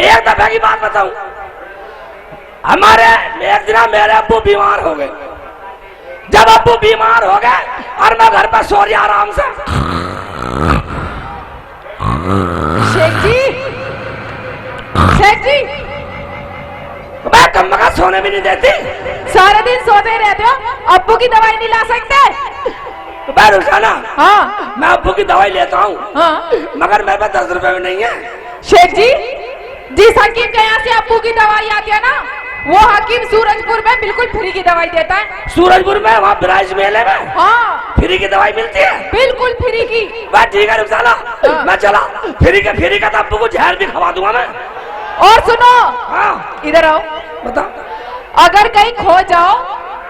एक दफे की बात बताऊं, हमारे एक दिन मेरे अब्बू बीमार हो गए। जब अब्बू बीमार हो गए और मैं घर पर सो रहा आराम से। शेख जी, शेख जी, मैं कम का सोने भी नहीं देती। सारे दिन सोते रहते हो, अब्बू की दवाई नहीं ला सकते? मैं रुखसाना, हाँ मैं अब्बू की दवाई लेता हूँ, हाँ। मगर मेरे पास 10 रुपए भी नहीं है। शेख जी, जिस हकीम के यहाँ से अब्बू की दवाई आती है ना, वो हकीम सूरजपुर में बिल्कुल फ्री की दवाई देता है। सूरजपुर में, वहाँ ब्राइज मेले में हाँ फ्री की दवाई मिलती है? बिल्कुल फ्री की। बात ठीक है रुखसाना, मैं चला। फ्री का तो अब्बू को जहर भी खवा दूंगा मैं। और सुनो, हाँ इधर आओ। बता। अगर कहीं खो जाओ,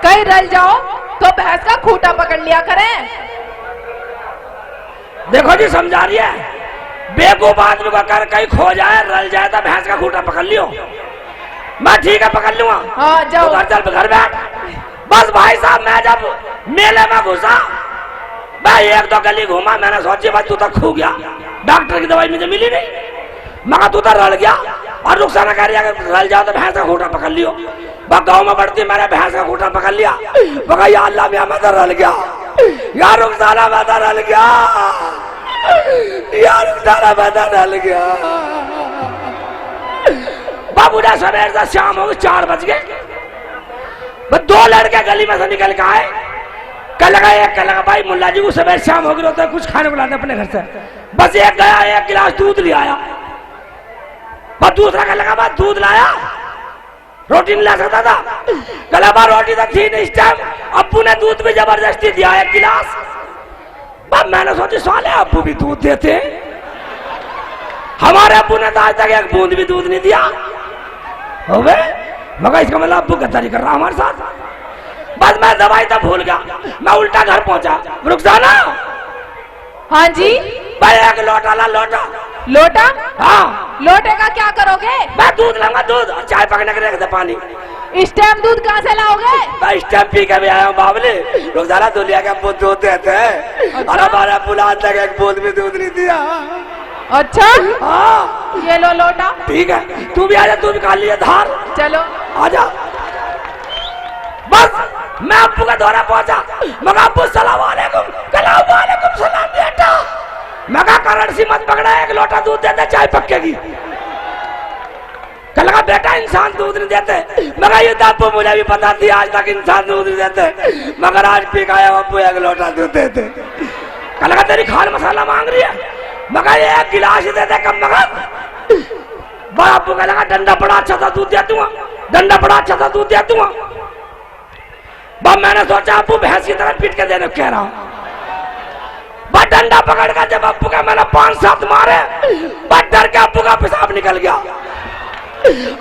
कहीं रल जाओ, तो भैंस का खूंटा पकड़ लिया करें। देखो जी, समझा रही है, बेवकूफ आदमी को कर कहीं खो जाए रल जाए तो भैंस का खूंटा पकड़ लियो। मैं ठीक है पकड़ लूंगा। हाँ जाओ। तो घर चल, घर बैठ। बस भाई साहब, मैं जब मेले में घुसा, मैं एक दो गली घूमा, मैंने सोची भाई तू तो खो गया, डॉक्टर की दवाई मुझे मिली नहीं, मगर तू तो रल गया। और रुखसाना कह रही है अगर रल जाओ तो भैंस का खूंटा पकड़ लियो। बस गाँव में बढ़ती मैंने भैंस का खूंटा पकड़ लिया। मगर या अल्लाह मियां मैं तो रल गया, यार रुखसाना मैं तो रल गया, यार रुखसाना मैं तो रल गया। बाबू ने सवेर से शाम हो गई, 4 बज गए। बस 2 लड़के गली में से निकल के आए। कल लगा भाई मुल्ला जी को सवेर शाम हो गई, होता है कुछ खाने को लाते अपने घर से। बस एक गया, 1 गिलास दूध ले आया। बस दूसरा कल लगा बात दूध लाया, रोटी नहीं ला सकता था। कल बार रोटी तक थी नहीं इस टाइम। अब्बू ने दूध भी जबरदस्ती दिया 1 गिलास। बस मैंने सोची साले अब्बू भी दूध देते, हमारे अब्बू ने तो आज तक 1 बूंद भी दूध नहीं दिया। हो गए, मगर इसका मतलब अब्बू गद्दारी कर रहा हमारे साथ। बस मैं दवाई तब भूल गया, मैं उल्टा घर पहुंचा। रुखसाना। हाँ जी। भाई 1 लोटा ला, लोटा। लोटा? हाँ। लोटे का क्या करोगे? मैं दूध लाऊंगा, दूध और चाय पकड़ने के रख दे पानी। इस टाइम दूध कहाँ से लाओगे? मैं इस टाइम पी के भी आया हूँ बाबले। रुखसाना दुनिया के अब्बू दूध देते हैं। अच्छा? और हमारे अब्बू ने आज तक 1 बूंद भी दूध नहीं दिया। अच्छा हाँ ये लो लोटा। ठीक है, तू भी आजा, तू भी खा लिया धार। चलो आजा। बस मैं अब्बू का दौरा पहुंचा, मगर अब्बू सलाम वालेकुम, वालेकुम सलाम बेटा। मैं कहा करंसी मत पकड़ा, 1 लोटा दूध देते चाय पक्केगी। कहा बेटा इंसान दूध नहीं देते, मगर ये तो अब्बू मुझे भी पता थी आज तक इंसान दूध नहीं देते, मगर आज पी गया अब्बू 1 लोटा दूध देते। कहा तेरी खाल मसाला मांग रही है, मगर 1 गिलास ही देते कम मगर। बड़ा अब्बू का लगा डंडा बड़ा अच्छा था दूध दे दूंगा, डंडा बड़ा अच्छा था दूध दे दूंगा। बस मैंने सोचा अब्बू भैंस की तरह पीट के देने कह रहा हूं। बस डंडा पकड़ कर जब अब्बू का मैंने 5-7 मारे, बस डर के अब्बू का पेशाब निकल गया।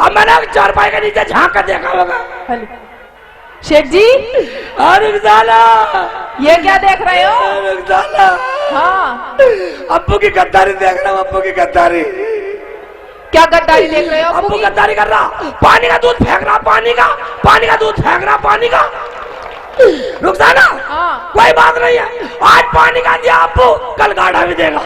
अब मैंने 4 के नीचे झांक कर देखा होगा। शेख जी, अरे साला, ये क्या देख रहे हो? अरे साला, हाँ अब्बू की गद्दारी देख रहा हूँ, अब्बू की गद्दारी। क्या गद्दारी देख रहे हो? अब्बू गद्दारी कर रहा, पानी का दूध फेंक रहा, पानी का दूध फेंक रहा, पानी का। रुखसाना, हाँ कोई बात नहीं है, आज पानी का दिया अब्बू, कल गाढ़ा भी देगा।